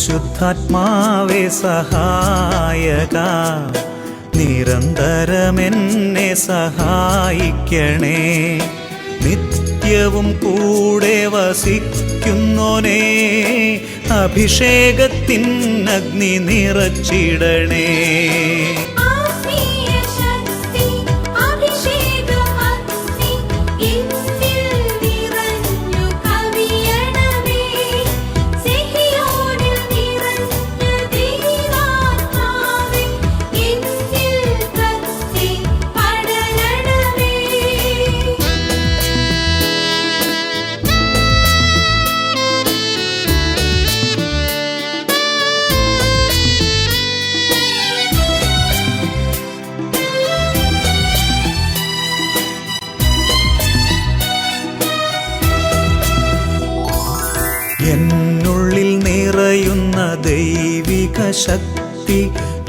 പരിശുദ്ധാത്മാവേ സഹായക, നിരന്തരമെന്നെ സഹായിക്കണേ. നിത്യവും കൂടെ വസിക്കുന്നോനേ, അഭിഷേകത്തിൻ അഗ്നി നിറച്ചിടണേ. എന്നുള്ളിൽ നിറയുന്ന ദൈവിക ശക്തി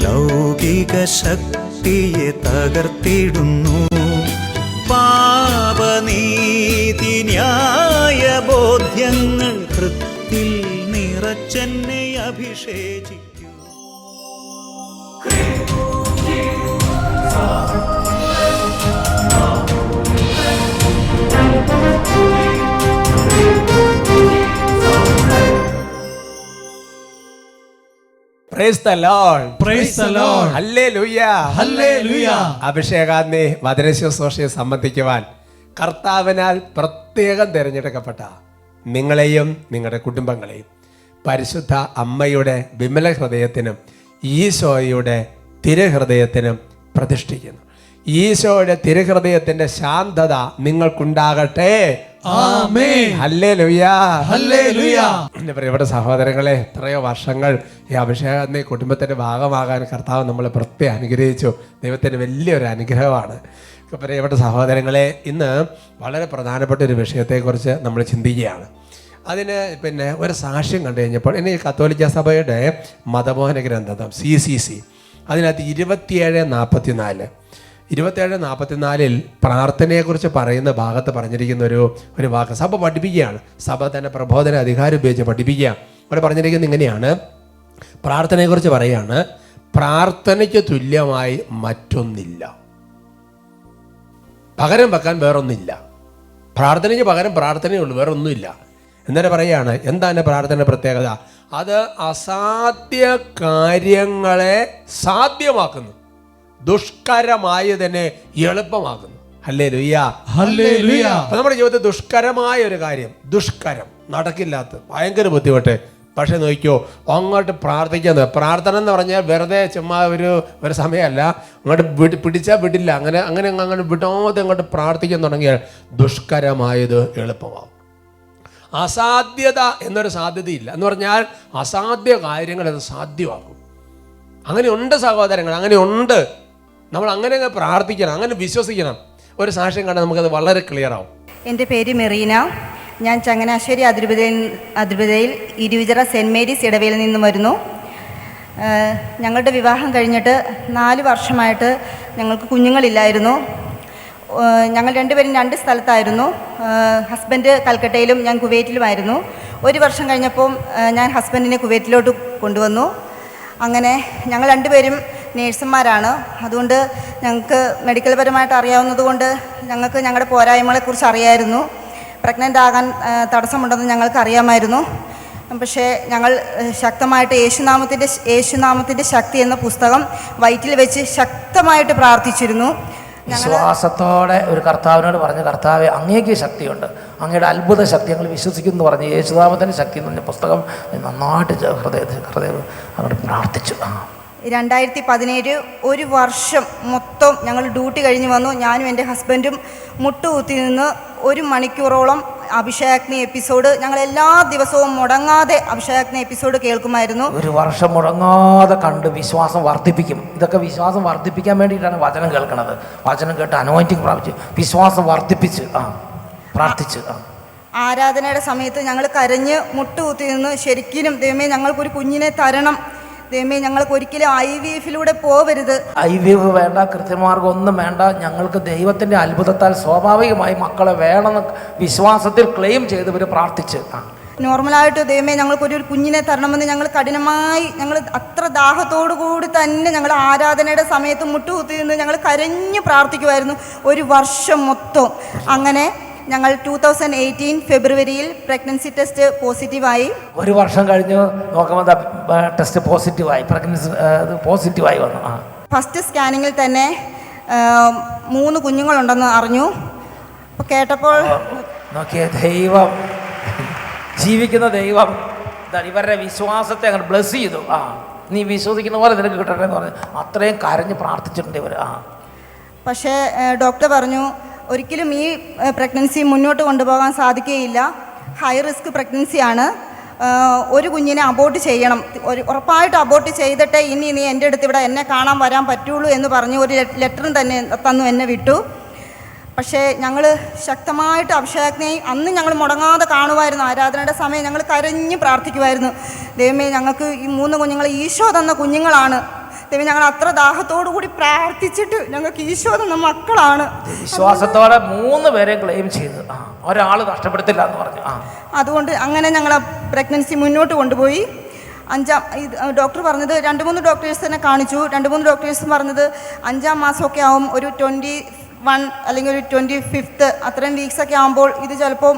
ലൗകിക ശക്തിയെ തകർത്തിടുന്നു. പാപനീതി ന്യായ ബോധ്യങ്ങൾ ഹൃത്തിൽ നിറച്ചെന്നെ അഭിഷേചിക്കൂ. Praise the Lord. Praise the Lord. Hallelujah. Hallelujah. അഭിഷേകാഗ്നി വചനശുശ്രൂഷയെ സംബന്ധിക്കുവാൻ കർത്താവിനാൽ പ്രത്യേകം തിരഞ്ഞെടുക്കപ്പെട്ട നിങ്ങളെയും നിങ്ങളുടെ കുടുംബങ്ങളെയും പരിശുദ്ധ അമ്മയുടെ വിമല ഹൃദയത്തിനും ഈശോയുടെ തിരുഹൃദയത്തിനും പ്രതിഷ്ഠിക്കുന്നു. ഈശോയുടെ തിരുഹൃദയത്തിന്റെ ശാന്തത നിങ്ങൾക്കുണ്ടാകട്ടെ. ആമേൻ. ഹല്ലേലൂയാ. ഹല്ലേലൂയാ. എൻ്റെ പ്രിയപ്പെട്ട സഹോദരങ്ങളെ, എത്രയോ വർഷങ്ങൾ ഈ അഭിഷേകത്തിന്റെ കുടുംബത്തിന്റെ ഭാഗമാകാൻ കർത്താവ് നമ്മളെ പ്രത്യേകം അനുഗ്രഹിച്ചു. ദൈവത്തിന് വലിയൊരു അനുഗ്രഹമാണ്. പ്രിയപ്പെട്ട സഹോദരങ്ങളെ, ഇന്ന് വളരെ പ്രധാനപ്പെട്ട ഒരു വിഷയത്തെക്കുറിച്ച് നമ്മൾ ചിന്തിക്കുകയാണ്. അതിന് ഒരു സാക്ഷ്യം കണ്ടു കഴിഞ്ഞപ്പോൾ ഇനി കത്തോലിക്ക സഭയുടെ മതബോധന ഗ്രന്ഥം CCC അതിനകത്ത് 27:44 പ്രാർത്ഥനയെക്കുറിച്ച് പറയുന്ന ഭാഗത്ത് പറഞ്ഞിരിക്കുന്ന ഒരു വാക്ക് സഭ പഠിപ്പിക്കുകയാണ്. സഭ തന്നെ പ്രബോധന അധികാരം ഉപയോഗിച്ച് പഠിപ്പിക്കുക. അവിടെ പറഞ്ഞിരിക്കുന്നത് ഇങ്ങനെയാണ്. പ്രാർത്ഥനയെക്കുറിച്ച് പറയുകയാണ്, പ്രാർത്ഥനയ്ക്ക് തുല്യമായി മറ്റൊന്നില്ല, പകരം വെക്കാൻ വേറൊന്നില്ല. പ്രാർത്ഥനയ്ക്ക് പകരം പ്രാർത്ഥനയുള്ളൂ, വേറൊന്നുമില്ല. എന്നിട്ട് പറയുകയാണ്, എന്താണ് പ്രാർത്ഥനയുടെ പ്രത്യേകത? അത് അസാധ്യ കാര്യങ്ങളെ സാധ്യമാക്കുന്നു, ദുഷ്കരമായതിനെ എളുപ്പമാക്കുന്നു. ഹല്ലേലൂയാ. ഹല്ലേലൂയാ. അപ്പൊ നമ്മുടെ ജീവിതത്തിൽ ദുഷ്കരമായ ഒരു കാര്യം, ദുഷ്കരം, നടക്കില്ലാത്ത ഭയങ്കര ബുദ്ധിമുട്ട്, പക്ഷെ നോക്കിയോ അങ്ങോട്ട് പ്രാർത്ഥിക്കുന്നത്. പ്രാർത്ഥന എന്ന് പറഞ്ഞാൽ വെറുതെ ചുമ്മാ ഒരു സമയമല്ല, അങ്ങോട്ട് പിടിച്ചാൽ വിടില്ല. അങ്ങനെ വിടാതെ അങ്ങോട്ട് പ്രാർത്ഥിക്കാൻ തുടങ്ങിയാൽ ദുഷ്കരമായത് എളുപ്പമാവും. അസാധ്യത എന്നൊരു സാധ്യതയില്ല എന്ന് പറഞ്ഞാൽ അസാധ്യ കാര്യങ്ങൾ അത് സാധ്യമാക്കും. അങ്ങനെയുണ്ട് സഹോദരങ്ങൾ, അങ്ങനെയുണ്ട്. നമ്മൾ അങ്ങനെ പ്രാർത്ഥിക്കണം, അങ്ങനെ വിശ്വസിക്കണം. ഒരു സാക്ഷ്യം കണ്ടാൽ നമുക്കത് വളരെ ക്ലിയർ ആവും. എൻ്റെ പേര് മെറീന. ഞാൻ ചങ്ങനാശ്ശേരി അതിരൂപതയിൽ ഇരുവിചിറ സെൻറ്റ് മേരീസ് ഇടവയിൽ നിന്നും വരുന്നു. ഞങ്ങളുടെ വിവാഹം കഴിഞ്ഞിട്ട് 4 വർഷമായിട്ട് ഞങ്ങൾക്ക് കുഞ്ഞുങ്ങളില്ലായിരുന്നു. ഞങ്ങൾ രണ്ടുപേരും 2 സ്ഥലത്തായിരുന്നു. ഹസ്ബൻഡ് കൽക്കട്ടയിലും ഞാൻ കുവൈറ്റിലുമായിരുന്നു. 1 വർഷം കഴിഞ്ഞപ്പോൾ ഞാൻ ഹസ്ബൻഡിനെ കുവൈറ്റിലോട്ട് കൊണ്ടുവന്നു. അങ്ങനെ ഞങ്ങൾ 2 പേരും നേഴ്സുമാരാണ്. അതുകൊണ്ട് ഞങ്ങൾക്ക് മെഡിക്കൽ പരമായിട്ട് അറിയാവുന്നതുകൊണ്ട് ഞങ്ങൾക്ക് ഞങ്ങളുടെ പോരായ്മകളെക്കുറിച്ച് അറിയായിരുന്നു. പ്രഗ്നൻ്റ് ആകാൻ തടസ്സമുണ്ടെന്ന് ഞങ്ങൾക്ക് അറിയാമായിരുന്നു. പക്ഷേ ഞങ്ങൾ ശക്തമായിട്ട് യേശുനാമത്തിൻ്റെ ശക്തി എന്ന പുസ്തകം വയറ്റിൽ വെച്ച് ശക്തമായിട്ട് പ്രാർത്ഥിച്ചിരുന്നു. വിശ്വാസത്തോടെ ഒരു കർത്താവിനോട് പറഞ്ഞ്, കർത്താവെ അങ്ങേക്ക് ശക്തിയുണ്ട്, അങ്ങയുടെ അത്ഭുത ശക്തി ഞങ്ങൾ വിശ്വസിക്കുന്നു എന്ന് പറഞ്ഞ് യേശുനാമത്തിൻ്റെ ശക്തി എന്ന് പറഞ്ഞ പുസ്തകം നന്നായിട്ട് ഹൃദയം അങ്ങോട്ട് പ്രാർത്ഥിച്ചു. 2017 1 വർഷം മൊത്തം ഞങ്ങൾ ഡ്യൂട്ടി കഴിഞ്ഞ് വന്നു. ഞാനും എൻ്റെ ഹസ്ബൻഡും മുട്ടുകുത്തി നിന്ന് 1 മണിക്കൂറോളം അഭിഷേകാഗ്നി എപ്പിസോഡ് ഞങ്ങൾ എല്ലാ ദിവസവും മുടങ്ങാതെ അഭിഷേകാഗ്നി എപ്പിസോഡ് കേൾക്കുമായിരുന്നു. 1 വർഷം മുടങ്ങാതെ കണ്ട് വിശ്വാസം വർദ്ധിപ്പിക്കും. ഇതൊക്കെ വിശ്വാസം വർദ്ധിപ്പിക്കാൻ വേണ്ടിയിട്ടാണ് വചനം കേൾക്കുന്നത്. വചനം കേട്ട് അനോയിന്റിങ് പ്രാപിച്ച് വിശ്വാസം വർദ്ധിപ്പിച്ച് പ്രാർത്ഥിച്ച് ആരാധനയുടെ സമയത്ത് ഞങ്ങൾ കരഞ്ഞ് മുട്ടുകുത്തി നിന്ന് ശരിക്കും ദൈവമേ ഞങ്ങൾക്കൊരു കുഞ്ഞിനെ തരണം, ദൈവമേ ഞങ്ങൾക്ക് ഒരിക്കലും IVF-ലൂടെ പോവരുത്, IVF വേണ്ട, കൃത്യമാർഗം ഒന്നും വേണ്ട, ഞങ്ങൾക്ക് ദൈവത്തിൻ്റെ അത്ഭുതത്താൽ സ്വാഭാവികമായി മക്കളെ വേണമെന്ന് വിശ്വാസത്തിൽ ക്ലെയിം ചെയ്തവർ പ്രാർത്ഥിച്ച് നോർമലായിട്ട് ദൈവമേ ഞങ്ങൾക്കൊരു കുഞ്ഞിനെ തരണമെന്ന് ഞങ്ങൾ കഠിനമായി ഞങ്ങൾ അത്ര ദാഹത്തോടു കൂടി തന്നെ ഞങ്ങൾ ആരാധനയുടെ സമയത്ത് മുട്ടുകുത്തി നിന്ന് ഞങ്ങൾ കരഞ്ഞ് പ്രാർത്ഥിക്കുമായിരുന്നു ഒരു വർഷം മൊത്തം. അങ്ങനെ ഞങ്ങൾ 2018 ഫെബ്രുവരിയിൽ പ്രഗ്നൻസി ടെസ്റ്റ് പോസിറ്റീവായി. ഒരു വർഷം കഴിഞ്ഞ് നോക്കുമ്പോൾ ടെസ്റ്റ് പോസിറ്റീവായി, പ്രഗ്നൻസി പോസിറ്റീവായി വന്നു. ഫസ്റ്റ് സ്കാനിങ്ങിൽ തന്നെ 3 കുഞ്ഞുങ്ങളുണ്ടെന്ന് അറിഞ്ഞു. അപ്പോൾ കേട്ടപ്പോൾ നോക്കിയ ദൈവം, ജീവിക്കുന്ന ദൈവം ഇവരുടെ വിശ്വാസത്തെ അങ്ങനെ ബ്ലെസ് ചെയ്തു. നീ വിശ്വസിക്കുന്ന പോലെ നിനക്ക് കിട്ടട്ടെ എന്ന് പറഞ്ഞു. അത്രയും കരഞ്ഞ് പ്രാർത്ഥിച്ചിട്ടുണ്ട് ഇവർ. പക്ഷേ ഡോക്ടർ പറഞ്ഞു ഒരിക്കലും ഈ പ്രഗ്നൻസി മുന്നോട്ട് കൊണ്ടുപോകാൻ സാധിക്കുകയില്ല, ഹൈ റിസ്ക് പ്രഗ്നൻസിയാണ്, ഒരു കുഞ്ഞിനെ അബോർട്ട് ചെയ്യണം, ഉറപ്പായിട്ട് അബോർട്ട് ചെയ്തിട്ടേ ഇനി നീ എൻ്റെ അടുത്ത് ഇവിടെ എന്നെ കാണാൻ വരാൻ പറ്റുള്ളൂ എന്ന് പറഞ്ഞ് ഒരു ലെറ്ററും തന്നെ തന്നു എന്നെ വിട്ടു. പക്ഷേ ഞങ്ങൾ ശക്തമായിട്ട് അഭിഷേകത്തിനെയും അന്ന് ഞങ്ങൾ മുടങ്ങാതെ കാണുമായിരുന്നു. ആരാധനയുടെ സമയം ഞങ്ങൾ കരഞ്ഞ് പ്രാർത്ഥിക്കുമായിരുന്നു, ദൈവമേ ഞങ്ങൾക്ക് ഈ 3 കുഞ്ഞുങ്ങൾ ഈശോ തന്ന കുഞ്ഞുങ്ങളാണ്, ദൈവം ഞങ്ങൾ അത്ര ദാഹത്തോടു കൂടി പ്രാർത്ഥിച്ചിട്ട് ഞങ്ങൾക്ക് ഈശോ തന്ന മക്കളാണ്. വിശ്വാസത്തോടെ 3 പേരെ ക്ലെയിം ചെയ്ത്, ഒരാൾ നഷ്ടപ്പെടുത്തില്ല എന്ന് പറഞ്ഞു. അതുകൊണ്ട് അങ്ങനെ ഞങ്ങൾ പ്രഗ്നൻസി മുന്നോട്ട് കൊണ്ടുപോയി. ഡോക്ടർ പറഞ്ഞത് 2-3 ഡോക്ടേഴ്സിനെ കാണിച്ചു. 2-3 ഡോക്ടേഴ്സും പറഞ്ഞത് 5-ാം മാസമൊക്കെ ആവും, ഒരു 21 അല്ലെങ്കിൽ ഒരു 25th അത്രയും വീക്സൊക്കെ ആകുമ്പോൾ ഇത് ചിലപ്പോൾ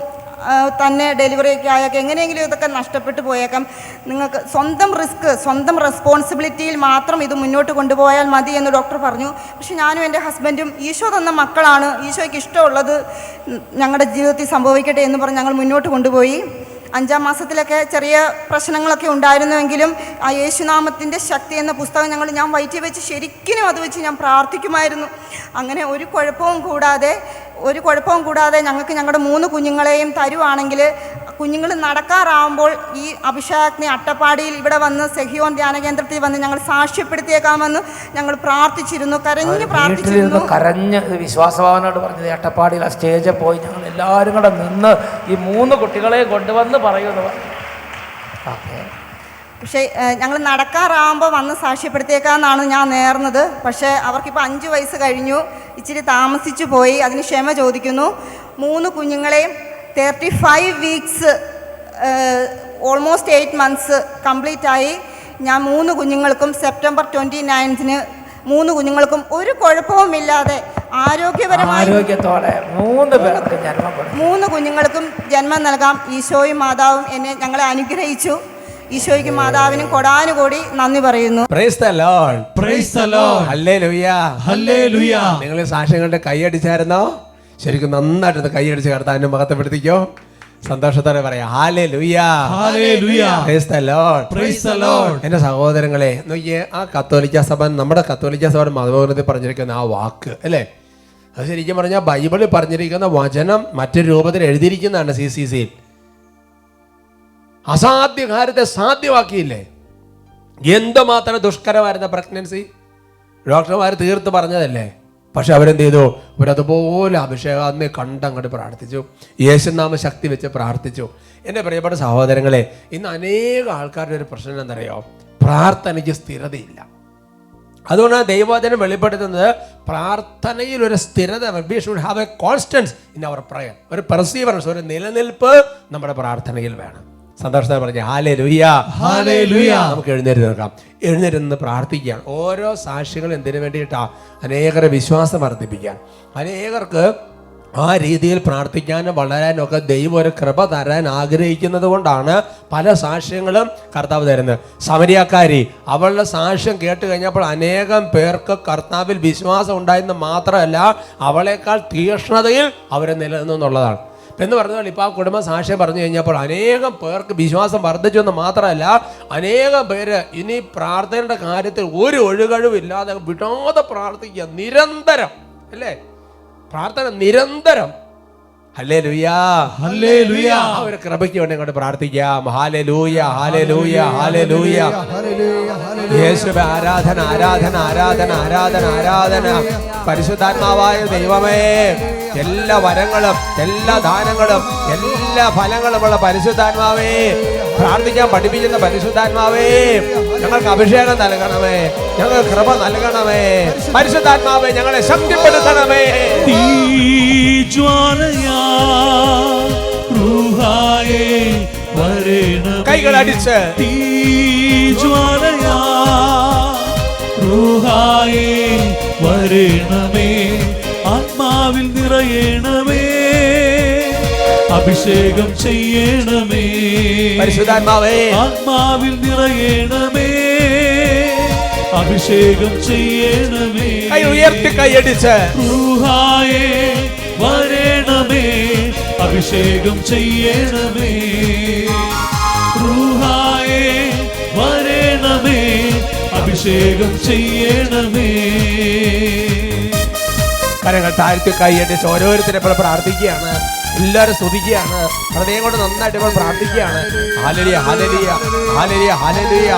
തന്നെ ഡെലിവറി ഒക്കെ ആയൊക്കെ എങ്ങനെയെങ്കിലും ഇതൊക്കെ നഷ്ടപ്പെട്ടു പോയേക്കാം, നിങ്ങൾക്ക് സ്വന്തം റിസ്ക് സ്വന്തം റെസ്പോൺസിബിലിറ്റിയിൽ മാത്രം ഇത് മുന്നോട്ട് കൊണ്ടുപോയാൽ മതി എന്ന് ഡോക്ടർ പറഞ്ഞു. പക്ഷെ ഞാനും എൻ്റെ ഹസ്ബൻഡും ഈശോ തന്ന മക്കളാണ്, ഈശോയ്ക്ക് ഇഷ്ടമുള്ളത് ഞങ്ങളുടെ ജീവിതത്തിൽ സംഭവിക്കട്ടെ എന്ന് പറഞ്ഞ് ഞങ്ങൾ മുന്നോട്ട് കൊണ്ടുപോയി. 5-ാം മാസത്തിലൊക്കെ ചെറിയ പ്രശ്നങ്ങളൊക്കെ ഉണ്ടായിരുന്നുവെങ്കിലും ആ യേശുനാമത്തിൻ്റെ ശക്തി എന്ന പുസ്തകം ഞാൻ വയറ്റി വെച്ച് ശരിക്കും അത് വെച്ച് ഞാൻ പ്രാർത്ഥിക്കുമായിരുന്നു. അങ്ങനെ ഒരു കുഴപ്പവും കൂടാതെ ഞങ്ങൾക്ക് ഞങ്ങളുടെ 3 കുഞ്ഞുങ്ങളെയും തരുവാണെങ്കിൽ കുഞ്ഞുങ്ങൾ നടക്കാറാവുമ്പോൾ ഈ അഭിഷേകത്തിനെ അട്ടപ്പാടിയിൽ ഇവിടെ വന്ന് സെഹിയോൻ ധ്യാന കേന്ദ്രത്തിൽ വന്ന് ഞങ്ങൾ സാക്ഷ്യപ്പെടുത്തിയേക്കാമെന്ന് ഞങ്ങൾ പ്രാർത്ഥിച്ചിരുന്നു, പ്രാർത്ഥിച്ചിരുന്നു. കരഞ്ഞ് വിശ്വാസഭാവനോട് പറഞ്ഞത് അട്ടപ്പാടിയിൽ ആ സ്റ്റേജിൽ പോയി ഞങ്ങൾ എല്ലാവരും കൂടെ നിന്ന് ഈ 3 കുട്ടികളെ കൊണ്ടുവന്ന് പറയുന്നു. പക്ഷേ ഞങ്ങൾ നടക്കാറാകുമ്പോൾ വന്ന് സാക്ഷ്യപ്പെടുത്തിയേക്കാമെന്നാണ് ഞാൻ നേർന്നത്. പക്ഷേ അവർക്കിപ്പോൾ 5 വയസ്സ് കഴിഞ്ഞു, ഇച്ചിരി താമസിച്ചു പോയി, അതിന് ക്ഷമ ചോദിക്കുന്നു. 3 കുഞ്ഞുങ്ങളെയും 35 വീക്സ് ഓൾമോസ്റ്റ് 8 മന്ത്സ് കംപ്ലീറ്റ് ആയി. ഞാൻ 3 കുഞ്ഞുങ്ങൾക്കും സെപ്റ്റംബർ 29-ന് 3 കുഞ്ഞുങ്ങൾക്കും ഒരു കുഴപ്പവുമില്ലാതെ ആരോഗ്യത്തോടെ 3 കുഞ്ഞുങ്ങൾക്കും ജന്മം നൽകാം. ഈശോയും മാതാവും ഞങ്ങളെ അനുഗ്രഹിച്ചു. ഈശോയ്ക്ക് മാതാവിനും കൊടാനുകൂടി നന്ദി പറയുന്നു. Price the Lord, praise the Lord, hallelujah, hallelujah. നിങ്ങൾ സാക്ഷ്യങ്ങളുടെ കൈയടിച്ചായിരുന്നോ? ശരിക്കും നന്നായിട്ട് കൈയടിച്ച് കർത്താവിനെ മഹത്വപ്പെടുത്തിക്കോ. സന്തോഷത്തോടെ പറയാം ഹല്ലേലൂയ, ഹല്ലേലൂയ, praise the Lord, praise the Lord. എൻ്റെ സഹോദരങ്ങളെ നോക്കിയേ, ആ കത്തോലിക്ക സഭ, നമ്മുടെ കത്തോലിക്ക സഭയുടെ മതബോധനത്തിൽ പറഞ്ഞിരിക്കുന്ന ആ വാക്ക് അല്ലേ, അത് ശരിക്കും പറഞ്ഞാൽ ബൈബിളിൽ പറഞ്ഞിരിക്കുന്ന വചനം മറ്റൊരു രൂപത്തിൽ എഴുതിയിരിക്കുന്നതാണ്. CCCയിൽ അസാധ്യ കാര്യത്തെ സാധ്യമാക്കിയില്ലേ. എന്തുമാത്രം ദുഷ്കരമായിരുന്ന പ്രഗ്നൻസി ഡോക്ടർമാർ തീർത്ത് പറഞ്ഞതല്ലേ. പക്ഷെ അവരെന്ത് ചെയ്തു? അവരതുപോലെ അഭിഷേകാത്മയെ കണ്ടങ്ങോട്ട് പ്രാർത്ഥിച്ചു, യേശുനാമ ശക്തി വെച്ച് പ്രാർത്ഥിച്ചു. എൻ്റെ പ്രിയപ്പെട്ട സഹോദരങ്ങളെ, ഇന്ന് അനേക ആൾക്കാരുടെ ഒരു പ്രശ്നം എന്താണെന്നറിയോ? പ്രാർത്ഥനയ്ക്ക് സ്ഥിരതയില്ല. അതുകൊണ്ടാണ് ദൈവവചനം വെളിപ്പെടുത്തുന്നത് പ്രാർത്ഥനയിൽ ഒരു സ്ഥിരത. We should have a constancy in our prayer. ഒരു പെർസീവറൻസ്, ഒരു നിലനിൽപ്പ് നമ്മുടെ പ്രാർത്ഥനയിൽ വേണം. സന്തോഷത്തോടെ പറഞ്ഞ ഹല്ലേലൂയ, ഹല്ലേലൂയ. നമുക്ക് എഴുന്നേറ്റ് നിൽക്കാം. എഴുന്നേറ്റ് നിന്ന് പ്രാർത്ഥിക്കാൻ. ഓരോ സാക്ഷികളും എന്തിനു വേണ്ടിയിട്ടാണ്? അനേകരെ വിശ്വാസം വർദ്ധിപ്പിക്കാൻ, അനേകർക്ക് ആ രീതിയിൽ പ്രാർത്ഥിക്കാനും വളരാനൊക്കെ ദൈവം ഒരു കൃപ തരാൻ ആഗ്രഹിക്കുന്നത് കൊണ്ടാണ് പല സാക്ഷ്യങ്ങളും കർത്താവ് തരുന്നത്. സമരിയാക്കാരി അവളുടെ സാക്ഷ്യം കേട്ട് കഴിഞ്ഞപ്പോൾ അനേകം പേർക്ക് കർത്താവിൽ വിശ്വാസം ഉണ്ടായെന്ന് മാത്രമല്ല, അവളെക്കാൾ തീക്ഷ്ണതയിൽ അവരെ നിലനിന്നു എന്നുള്ളതാണ്. എന്ന് പറഞ്ഞാൽ ഇപ്പോൾ ആ കുടുംബ സാക്ഷ്യം പറഞ്ഞു കഴിഞ്ഞപ്പോൾ അനേകം പേർക്ക് വിശ്വാസം വർദ്ധിച്ചു എന്ന് മാത്രമല്ല, അനേകം പേര് ഇനി പ്രാർത്ഥനയുടെ കാര്യത്തിൽ ഒരു ഒഴുകഴിവില്ലാതെ വിടാതെ പ്രാർത്ഥിക്കുക, നിരന്തരം അല്ലേ, പ്രാർത്ഥന നിരന്തരം. Hallelujah, hallelujah. ഒരു കൃപയ്ക്ക് വേണ്ടി അങ്ങോട്ട് പ്രാർത്ഥിക്കാം. ഹല്ലേലൂയ, ഹല്ലേലൂയ, ഹല്ലേലൂയ. യേശുവേ ആരാധന, ആരാധന, ആരാധന, ആരാധന, ആരാധന. പരിശുദ്ധാത്മാവായ ദൈവമേ, എല്ലാ വരങ്ങളും എല്ലാ ദാനങ്ങളും എല്ലാ ഫലങ്ങളുമുള്ള പരിശുദ്ധാത്മാവേ, പ്രാർത്ഥിക്കാൻ പഠിപ്പിക്കുന്ന പരിശുദ്ധാത്മാവേ, ഞങ്ങൾക്ക് അഭിഷേകം നൽകണമേ, ഞങ്ങൾ കൃപ നൽകണമേ. പരിശുദ്ധാത്മാവേ, ഞങ്ങളെ ശക്തിപ്പെടുത്തണമേ. തീജ്വാലയാ റൂഹായേ വരേണമേ. കൈകളടിച്ച് തീജ്വാലയാ റൂഹായേ വരേണമേ. ആത്മാവിൽ നിറയണമേ, അഭിഷേകം ചെയ്യണമേ. പരിശുദ്ധാത്മാവേ ആത്മാവിൽ നിറയണമേ, അഭിഷേകം ചെയ്യണമേ. കൈ ഉയർത്തി കൈയടിച്ച് റൂഹായേ വരേണമേ, അഭിഷേകം ചെയ്യണമേ. റൂഹായേ വരേണമേ, അഭിഷേകം ചെയ്യണമേ. കരങ്ങൾ താഴ്ത്തി കൈയടിച്ച് ഓരോരുത്തരെ ഇപ്പോൾ പ്രാർത്ഥിക്കുകയാണ്. എല്ലാവരും സ്തുതിക്കുകയാണ്. ഹൃദയം കൊണ്ട് നന്നായിട്ട് ഇപ്പോൾ പ്രാർത്ഥിക്കുകയാണ്. ഹല്ലേലൂയ ഹല്ലേലൂയ ഹല്ലേലൂയ ഹല്ലേലൂയ.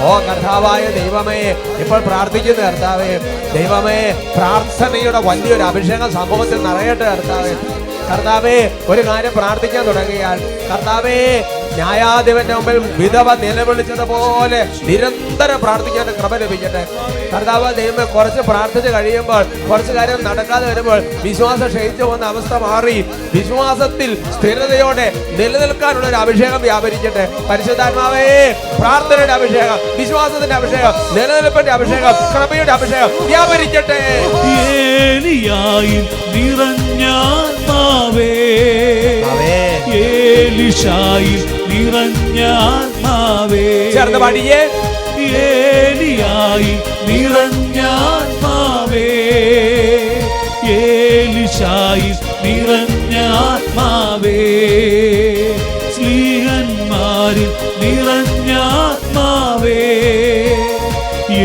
ഓ കർത്താവായ ദൈവമേ, ഇപ്പോൾ പ്രാർത്ഥിക്കുന്ന കർത്താവേ, ദൈവമേ, പ്രാർത്ഥനയുടെ വലിയൊരു അഭിഷേകം സമൂഹത്തിൽ നിറയട്ടെ കർത്താവേ. കർത്താവേ, ഒരു കാര്യം പ്രാർത്ഥിക്കാൻ തുടങ്ങിയാൽ കർത്താവേ, ന്യായാധിപന്റെ മുമ്പിൽ വിധവ നിലവിളിച്ചതുപോലെ നിരന്തരം പ്രാർത്ഥിക്കാൻ കൃപ ലഭിക്കട്ടെ കർത്താവ്. ദൈവമേ, കുറച്ച് പ്രാർത്ഥിച്ച് കഴിയുമ്പോൾ കുറച്ച് കാര്യം നടക്കാതെ വരുമ്പോൾ വിശ്വാസം ക്ഷയിച്ചു പോകുന്ന അവസ്ഥ മാറി വിശ്വാസത്തിൽ സ്ഥിരതയോടെ നിലനിൽക്കാനുള്ള ഒരു അഭിഷേകം വ്യാപരിക്കട്ടെ. പരിശുദ്ധാത്മാവേ, പ്രാർത്ഥനയുടെ അഭിഷേകം, വിശ്വാസത്തിന്റെ അഭിഷേകം, നിലനിൽപ്പിന്റെ അഭിഷേകം, കൃപയുടെ അഭിഷേകം വ്യാപരിക്കട്ടെ. ഏലിയായിൽ നിറഞ്ഞാത്മാവേ, ഏലിശായിൽ നിറഞ്ഞാത്മാവേ. ചേർന്ന് പാടിയേ. ഏലിയായിൽ നിറഞ്ഞാത്മാവേ, ഏലിശായിൽ നിറഞ്ഞാത്മാവേ. സ്ലീഹന്മാരിൽ നിറഞ്ഞാത്മാവേ,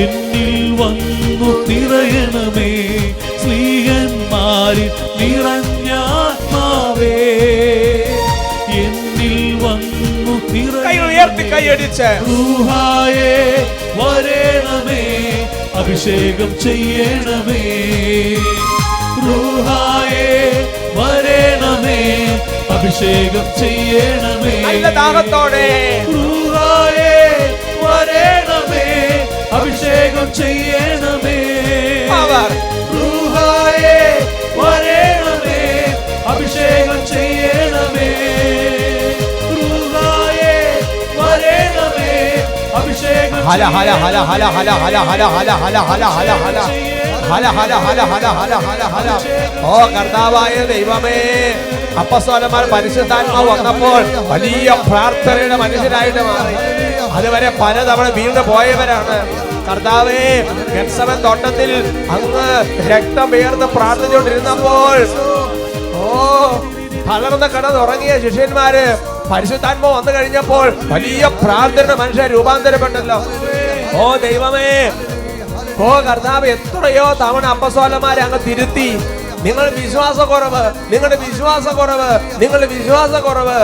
എന്നിൽ വന്നു നിറയണമേ. സ്ലീഹന്മാരിൽ നിറഞ്ഞാത്മാവേ, എന്നിൽ വന്നു കൈയടിച്ച് റൂഹായേ വരേണമേ, അഭിഷേകം ചെയ്യണമേ. റൂഹായേ വരേണമേ, അഭിഷേകം ചെയ്യണമേ. നല്ല ദാഹത്തോടെ റൂഹായേ വരേണമേ, അഭിഷേകം ചെയ്യണമേ. റൂഹായേ വരേണമേ, അഭിഷേകം ചെയ്യണമേ. റൂഹായേ വരേണമേ, അഭിഷേകം ഹല ഹല ഹല ഹല ഹല ഹല ഹല ഹല ഹല ഹല ഹല ഹല ഹല ഹല ഹല ഹല ഹല ഹല ഹല. ഓ കർത്താവായ ദൈവമേ, അപ്പസ്തോലന്മാർ പരിശുദ്ധാത്മാവ് വന്നപ്പോൾ വലിയ പ്രാർത്ഥനയുടെ മനുഷ്യരായിട്ട് മാറി. അതുവരെ പലതവണ വീണ് പോയവരാണ്. കർത്താവേ, ഗെത്സമൻ തോട്ടത്തിൽ അങ്ങ് രക്തം വേർന്ന് പ്രാർത്ഥിച്ചുകൊണ്ടിരുന്നപ്പോൾ ഓ തളർന്ന് കിടന്നുറങ്ങിയ ശിഷ്യന്മാര് പരിശുദ്ധാത്മാവ് വന്നു കഴിഞ്ഞപ്പോൾ വലിയ പ്രാർത്ഥനയുടെ മനുഷ്യർ രൂപാന്തരപ്പെട്ടല്ലോ. ഓ ദൈവമേ, ഓ കർത്താവ്, എത്രയോ തവണ അപ്പസ്തോലന്മാരെ അങ്ങ് തിരുത്തി. നിങ്ങളുടെ വിശ്വാസക്കുറവ്, നിങ്ങളുടെ വിശ്വാസക്കുറവ്, നിങ്ങളുടെ വിശ്വാസക്കുറവ്.